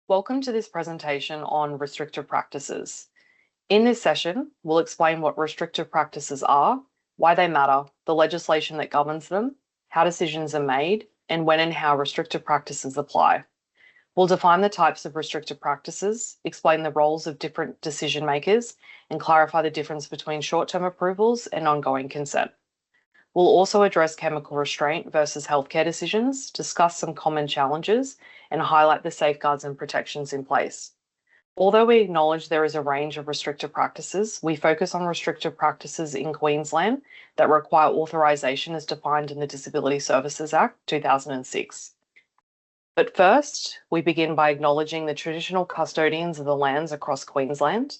Welcome to this presentation on restrictive practices. In this session, we'll explain what restrictive practices are, why they matter, the legislation that governs them, how decisions are made, and when and how restrictive practices apply. We'll define the types of restrictive practices, explain the roles of different decision makers, and clarify the difference between short-term approvals and ongoing consent. We'll also address chemical restraint versus healthcare decisions, discuss some common challenges, and highlight the safeguards and protections in place. Although we acknowledge there is a range of restrictive practices, we focus on restrictive practices in Queensland that require authorisation as defined in the Disability Services Act 2006. But first, we begin by acknowledging the traditional custodians of the lands across Queensland.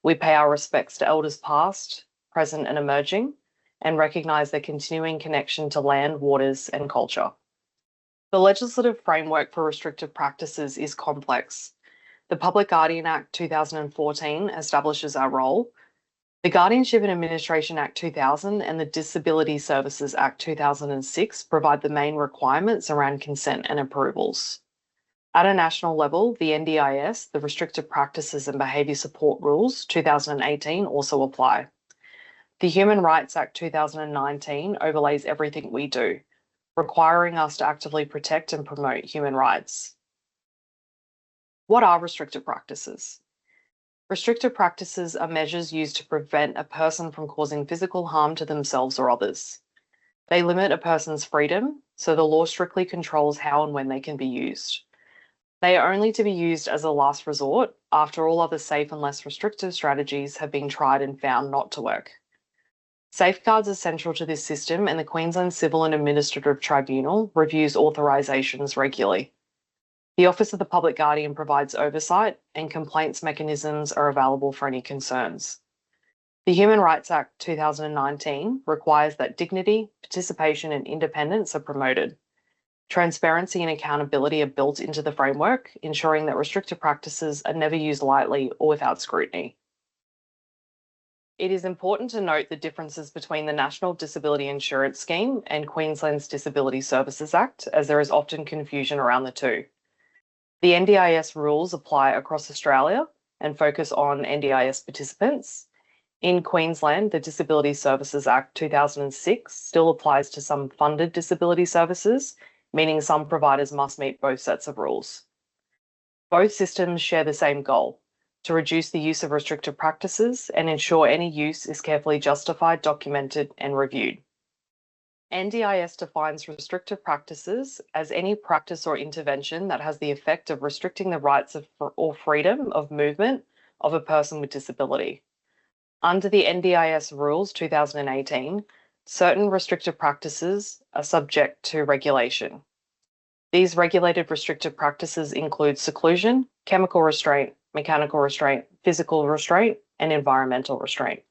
We pay our respects to elders past, present and emerging, and recognise their continuing connection to land, waters and culture. The legislative framework for restrictive practices is complex. The Public Guardian Act 2014 establishes our role. The Guardianship and Administration Act 2000 and the Disability Services Act 2006 provide the main requirements around consent and approvals. At a national level, the NDIS, the Restrictive Practices and Behaviour Support Rules 2018 also apply. The Human Rights Act 2019 overlays everything we do, requiring us to actively protect and promote human rights. What are restrictive practices? Restrictive practices are measures used to prevent a person from causing physical harm to themselves or others. They limit a person's freedom, so the law strictly controls how and when they can be used. They are only to be used as a last resort after all other safe and less restrictive strategies have been tried and found not to work. Safeguards are central to this system, and the Queensland Civil and Administrative Tribunal reviews authorisations regularly. The Office of the Public Guardian provides oversight, and complaints mechanisms are available for any concerns. The Human Rights Act 2019 requires that dignity, participation and independence are promoted. Transparency and accountability are built into the framework, ensuring that restrictive practices are never used lightly or without scrutiny. It is important to note the differences between the National Disability Insurance Scheme and Queensland's Disability Services Act, as there is often confusion around the two. The NDIS rules apply across Australia and focus on NDIS participants. In Queensland, the Disability Services Act 2006 still applies to some funded disability services, meaning some providers must meet both sets of rules. Both systems share the same goal: to reduce the use of restrictive practices and ensure any use is carefully justified, documented and reviewed. NDIS defines restrictive practices as any practice or intervention that has the effect of restricting the rights of or freedom of movement of a person with disability. Under the NDIS Rules 2018, certain restrictive practices are subject to regulation. These regulated restrictive practices include seclusion, chemical restraint, mechanical restraint, physical restraint, and environmental restraint.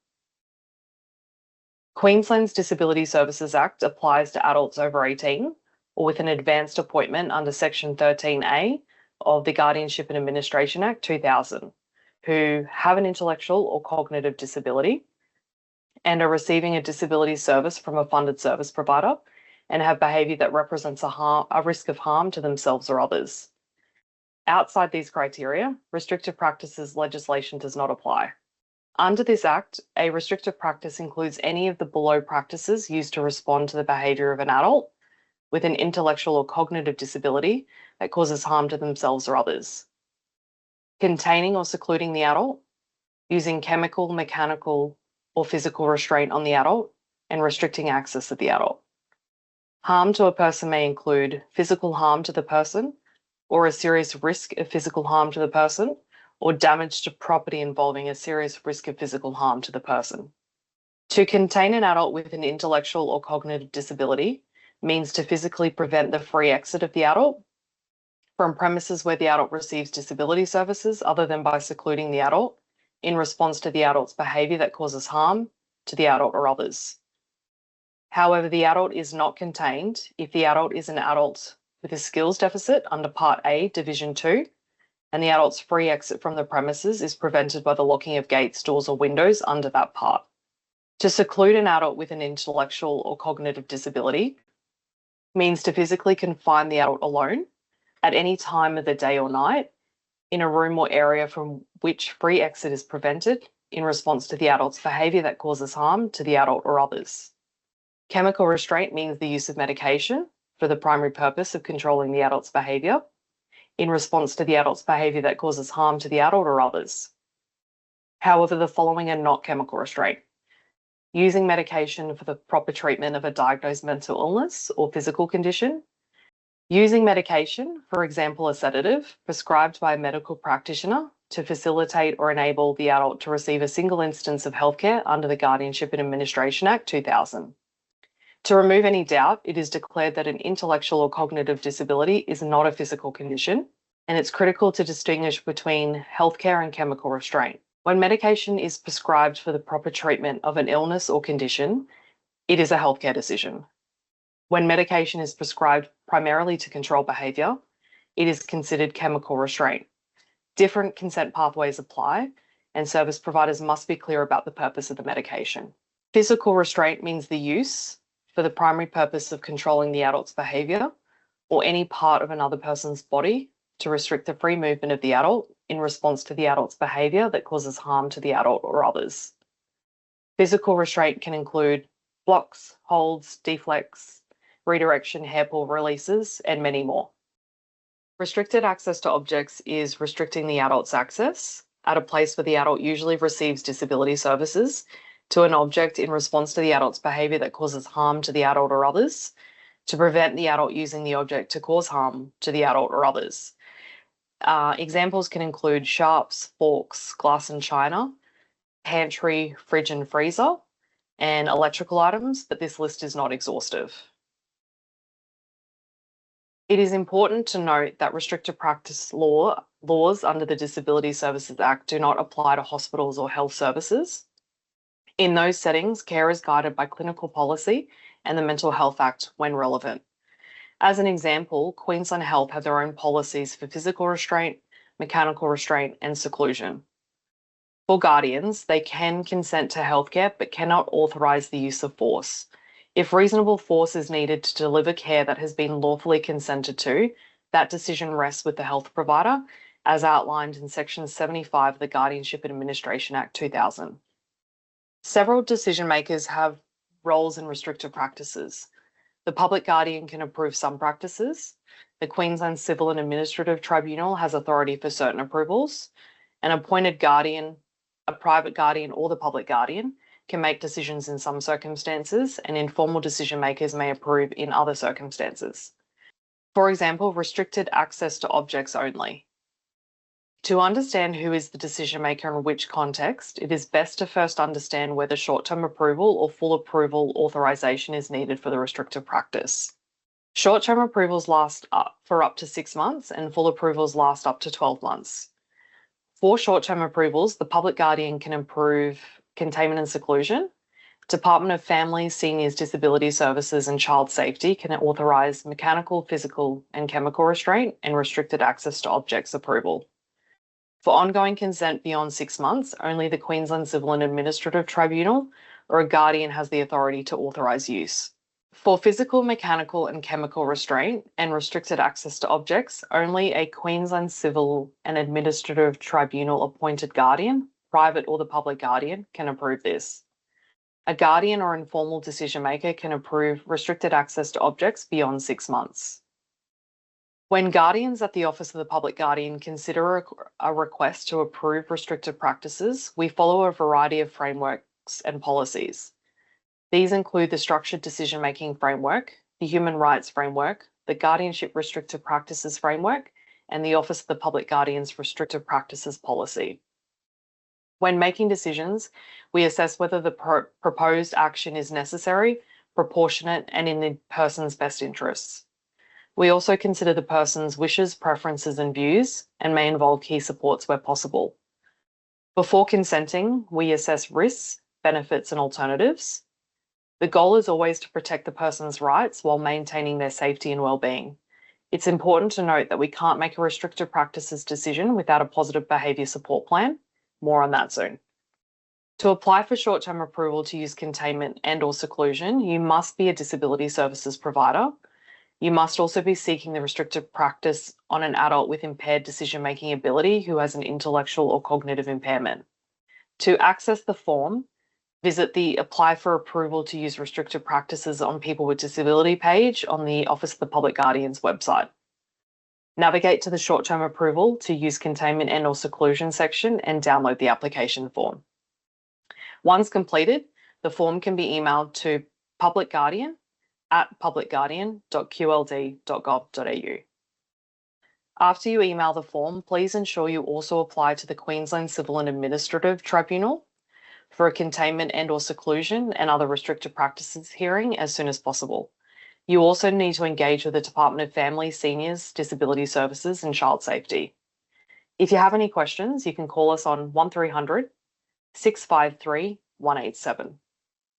Queensland's Disability Services Act applies to adults over 18 or with an advanced appointment under Section 13A of the Guardianship and Administration Act 2000, who have an intellectual or cognitive disability and are receiving a disability service from a funded service provider and have behaviour that represents a risk of harm to themselves or others. Outside these criteria, restrictive practices legislation does not apply. Under this Act, a restrictive practice includes any of the below practices used to respond to the behaviour of an adult with an intellectual or cognitive disability that causes harm to themselves or others. Containing or secluding the adult, using chemical, mechanical or physical restraint on the adult, and restricting access of the adult. Harm to a person may include physical harm to the person, or a serious risk of physical harm to the person, or damage to property involving a serious risk of physical harm to the person. To contain an adult with an intellectual or cognitive disability means to physically prevent the free exit of the adult from premises where the adult receives disability services other than by secluding the adult in response to the adult's behaviour that causes harm to the adult or others. However, the adult is not contained if the adult is an adult with a skills deficit under Part A, Division 2, and the adult's free exit from the premises is prevented by the locking of gates, doors or windows under that part. To seclude an adult with an intellectual or cognitive disability means to physically confine the adult alone at any time of the day or night in a room or area from which free exit is prevented in response to the adult's behaviour that causes harm to the adult or others. Chemical restraint means the use of medication for the primary purpose of controlling the adult's behaviour in response to the adult's behaviour that causes harm to the adult or others. However, the following are not chemical restraint. Using medication for the proper treatment of a diagnosed mental illness or physical condition. Using medication, for example, a sedative, prescribed by a medical practitioner to facilitate or enable the adult to receive a single instance of healthcare under the Guardianship and Administration Act 2000. To remove any doubt, it is declared that an intellectual or cognitive disability is not a physical condition, and it's critical to distinguish between healthcare and chemical restraint. When medication is prescribed for the proper treatment of an illness or condition, it is a healthcare decision. When medication is prescribed primarily to control behaviour, it is considered chemical restraint. Different consent pathways apply, and service providers must be clear about the purpose of the medication. Physical restraint means the use for the primary purpose of controlling the adult's behaviour or any part of another person's body to restrict the free movement of the adult in response to the adult's behaviour that causes harm to the adult or others. Physical restraint can include blocks, holds, deflects, redirection, hair pull releases, and many more. Restricted access to objects is restricting the adult's access at a place where the adult usually receives disability services to an object in response to the adult's behaviour that causes harm to the adult or others, to prevent the adult using the object to cause harm to the adult or others. Examples can include sharps, forks, glass and china, pantry, fridge and freezer, and electrical items, but this list is not exhaustive. It is important to note that restricted practice laws under the Disability Services Act do not apply to hospitals or health services. In those settings, care is guided by clinical policy and the Mental Health Act when relevant. As an example, Queensland Health have their own policies for physical restraint, mechanical restraint, and seclusion. For guardians, they can consent to healthcare but cannot authorise the use of force. If reasonable force is needed to deliver care that has been lawfully consented to, that decision rests with the health provider, as outlined in Section 75 of the Guardianship and Administration Act 2000. Several decision makers have roles in restrictive practices. The public guardian can approve some practices. The Queensland Civil and Administrative Tribunal has authority for certain approvals. An appointed guardian, a private guardian, or the public guardian can make decisions in some circumstances, and informal decision makers may approve in other circumstances. For example, restricted access to objects only. To understand who is the decision maker in which context, it is best to first understand whether short-term approval or full approval authorisation is needed for the restrictive practice. Short-term approvals last for up to 6 months and full approvals last up to 12 months. For short-term approvals, the public guardian can approve containment and seclusion. Department of Families, Seniors, Disability Services and Child Safety can authorise mechanical, physical and chemical restraint and restricted access to objects approval. For ongoing consent beyond 6 months, only the Queensland Civil and Administrative Tribunal or a guardian has the authority to authorise use. For physical, mechanical and chemical restraint and restricted access to objects, only a Queensland Civil and Administrative Tribunal appointed guardian, private or the public guardian, can approve this. A guardian or informal decision maker can approve restricted access to objects beyond 6 months. When guardians at the Office of the Public Guardian consider a request to approve restrictive practices, we follow a variety of frameworks and policies. These include the Structured Decision-Making Framework, the Human Rights Framework, the Guardianship Restrictive Practices Framework, and the Office of the Public Guardian's Restrictive Practices Policy. When making decisions, we assess whether the proposed action is necessary, proportionate, and in the person's best interests. We also consider the person's wishes, preferences, and views, and may involve key supports where possible. Before consenting, we assess risks, benefits, and alternatives. The goal is always to protect the person's rights while maintaining their safety and well-being. It's important to note that we can't make a restrictive practices decision without a positive behaviour support plan. More on that soon. To apply for short-term approval to use containment and/or seclusion, you must be a disability services provider. You must also be seeking the restrictive practice on an adult with impaired decision-making ability who has an intellectual or cognitive impairment. To access the form, visit the Apply for Approval to Use Restrictive Practices on People with Disability page on the Office of the Public Guardian's website. Navigate to the Short-Term Approval to Use Containment and/or Seclusion section and download the application form. Once completed, the form can be emailed to publicguardian@publicguardian.qld.gov.au. After you email the form, please ensure you also apply to the Queensland Civil and Administrative Tribunal for a containment and/or seclusion and other restricted practices hearing as soon as possible. You also need to engage with the Department of Family, Seniors, Disability Services and Child Safety. If you have any questions, you can call us on 1300 653 187.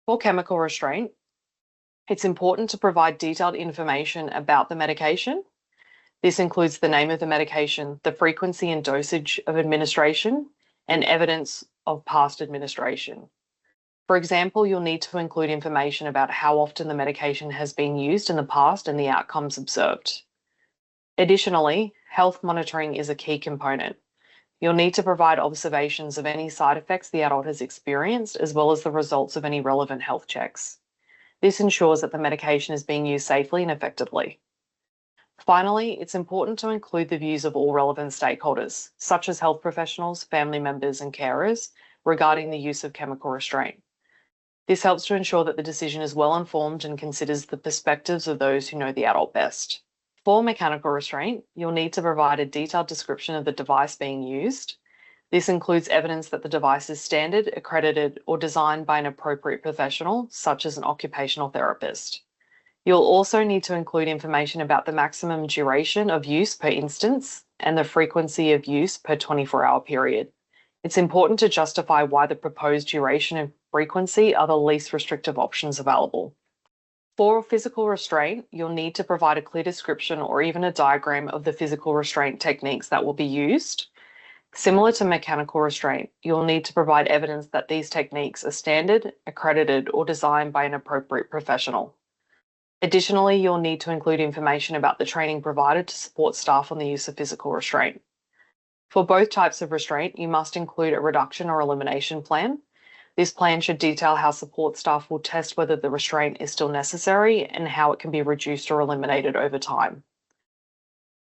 For chemical restraint, it's important to provide detailed information about the medication. This includes the name of the medication, the frequency and dosage of administration, and evidence of past administration. For example, you'll need to include information about how often the medication has been used in the past and the outcomes observed. Additionally, health monitoring is a key component. You'll need to provide observations of any side effects the adult has experienced, as well as the results of any relevant health checks. This ensures that the medication is being used safely and effectively. Finally, it's important to include the views of all relevant stakeholders, such as health professionals, family members, and carers, regarding the use of chemical restraint. This helps to ensure that the decision is well informed and considers the perspectives of those who know the adult best. For mechanical restraint, you'll need to provide a detailed description of the device being used. This includes evidence that the device is standard, accredited, or designed by an appropriate professional, such as an occupational therapist. You'll also need to include information about the maximum duration of use per instance and the frequency of use per 24-hour period. It's important to justify why the proposed duration and frequency are the least restrictive options available. For physical restraint, you'll need to provide a clear description or even a diagram of the physical restraint techniques that will be used. Similar to mechanical restraint, you'll need to provide evidence that these techniques are standard, accredited, or designed by an appropriate professional. Additionally, you'll need to include information about the training provided to support staff on the use of physical restraint. For both types of restraint, you must include a reduction or elimination plan. This plan should detail how support staff will test whether the restraint is still necessary and how it can be reduced or eliminated over time.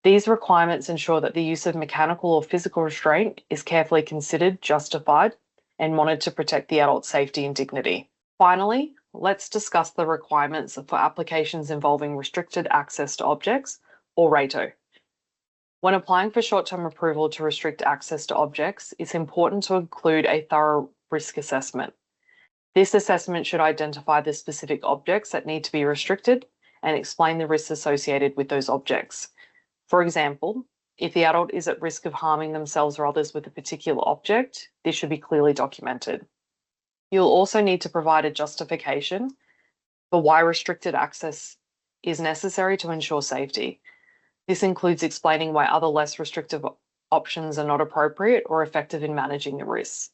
These requirements ensure that the use of mechanical or physical restraint is carefully considered, justified, and monitored to protect the adult's safety and dignity. Finally, let's discuss the requirements for applications involving restricted access to objects, or RATO. When applying for short-term approval to restrict access to objects, it's important to include a thorough risk assessment. This assessment should identify the specific objects that need to be restricted and explain the risks associated with those objects. For example, if the adult is at risk of harming themselves or others with a particular object, this should be clearly documented. You'll also need to provide a justification for why restricted access is necessary to ensure safety. This includes explaining why other less restrictive options are not appropriate or effective in managing the risks.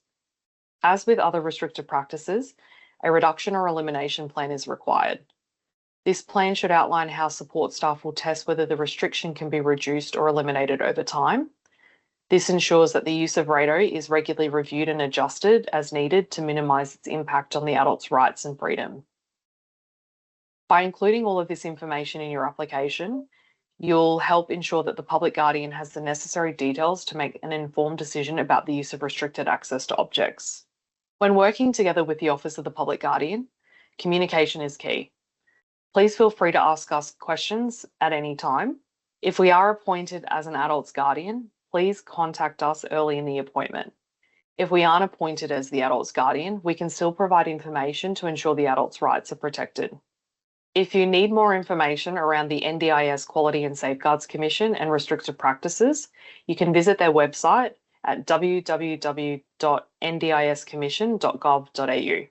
As with other restrictive practices, a reduction or elimination plan is required. This plan should outline how support staff will test whether the restriction can be reduced or eliminated over time. This ensures that the use of RATO is regularly reviewed and adjusted as needed to minimise its impact on the adult's rights and freedom. By including all of this information in your application, you'll help ensure that the public guardian has the necessary details to make an informed decision about the use of restricted access to objects. When working together with the Office of the Public Guardian, communication is key. Please feel free to ask us questions at any time. If we are appointed as an adult's guardian, please contact us early in the appointment. If we aren't appointed as the adult's guardian, we can still provide information to ensure the adult's rights are protected. If you need more information around the NDIS Quality and Safeguards Commission and restrictive practices, you can visit their website at www.ndiscommission.gov.au.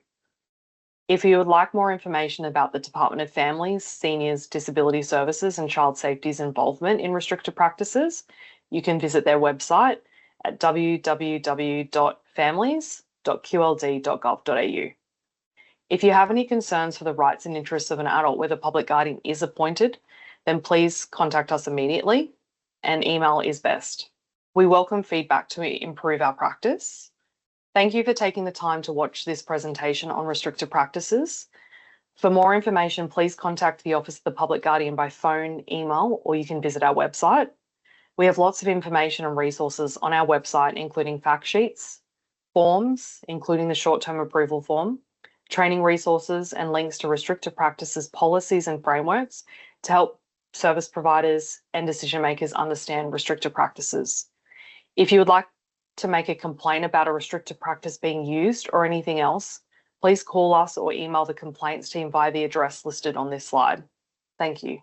If you would like more information about the Department of Families, Seniors, Disability Services and Child Safety's involvement in restrictive practices, you can visit their website at www.families.qld.gov.au. If you have any concerns for the rights and interests of an adult where the public guardian is appointed, then please contact us immediately, and email is best. We welcome feedback to improve our practice. Thank you for taking the time to watch this presentation on restrictive practices. For more information, please contact the Office of the Public Guardian by phone, email, or you can visit our website. We have lots of information and resources on our website, including fact sheets, forms, including the short-term approval form, training resources, and links to restrictive practices, policies, and frameworks to help service providers and decision makers understand restrictive practices. If you would like to make a complaint about a restrictive practice being used or anything else, please call us or email the complaints team via the address listed on this slide. Thank you.